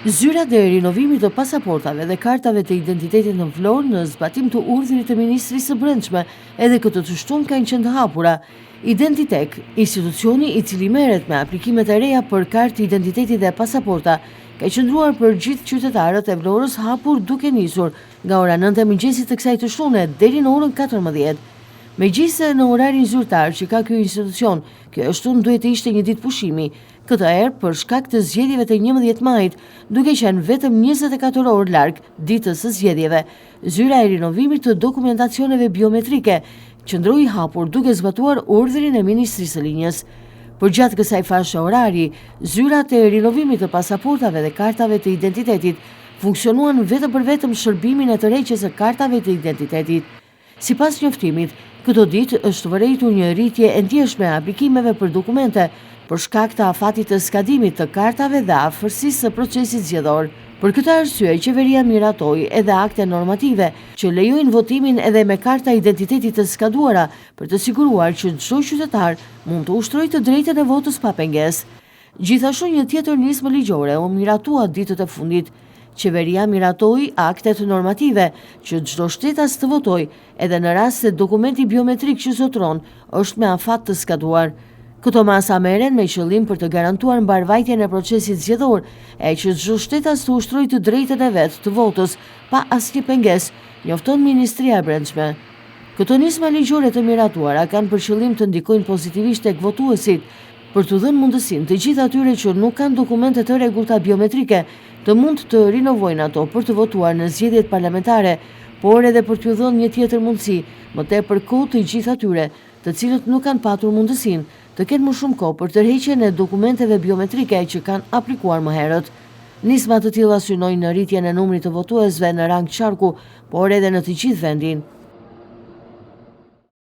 Zyra dhe rinovimit të pasaportave dhe kartave të identitetit në Vlorë në zbatim të urdhrit të Ministrisë së Brendshme, edhe këtë të shtunë kanë qenë të hapura. Identitek, institucioni i cili merret me aplikimet e reja për kartë identiteti dhe pasaporta, ka qëndruar për gjithë qytetarët e Vlorës hapur duke nisur nga ora 9 e mëngjesit të kësaj të shtune deri në orën 14. Megjithëse në orarin zyrtar që ka ky institucion, kjo shtunë duhet të ishte një ditë pushimi, këtë herë për shkak të zgjedhjeve të 11 majit, duke qenë vetëm 24 orë larg ditës së zgjedhjeve. Zyra e rinovimit të dokumentacioneve biometrike qëndroi hapur duke zbatuar urdhrin e Ministrisë së Linjës. Përgjatë kësaj fashe orari, zyrat e rinovimit të pasaportave dhe kartave të identitetit funksionuan vetëm për vetëm shërbimin e tërheqjes së kartave të identitetit. Sipas njoftimit, këto ditë është vërejtur një rritje e ndjeshme e aplikimeve për dokumente për shkak të afatit të skadimit të kartave dhe afërsisë së procesit zgjedhor. Për këtë arsye, qeveria miratoi edhe akte normative që lejojnë votimin edhe me karta identitetit të skaduara për të siguruar që çdo qytetar mund të ushtrojë të drejtën e votës pa pengesë. Gjithashtu një tjetër nismë ligjore u miratua ditët e fundit. Qeveria miratoi aktet normative që çdo shtetas të votojë edhe në rast se dokumenti biometrik që zotron është me afat të skaduar. Këto masa merren me qëllim për të garantuar mbarvajtjen e procesit zgjedhor e që çdo shtetas të ushtrojë të drejtën e vet të votës pa asnjë pengesë, njofton Ministria e Brendshme. Këto nisma ligjore të miratuara kanë për qëllim të ndikojnë pozitivisht tek votuesit, për të dhënë mundësinë të gjithë atyre që nuk kanë dokumente të rregullta biometrike të mund të rinovojnë ato për të votuar në zgjedhjet parlamentare, por edhe për t'u dhënë një tjetër mundësi, më tepër kohë të gjithë atyre të cilët nuk kanë patur mundësinë të kenë më shumë kohë për tërheqjen e dokumenteve biometrike që kanë aplikuar më herët. Nisma të tilla synojnë në rritjen e numrit të votuesve në rang qarku, por edhe në të gjithë vendin.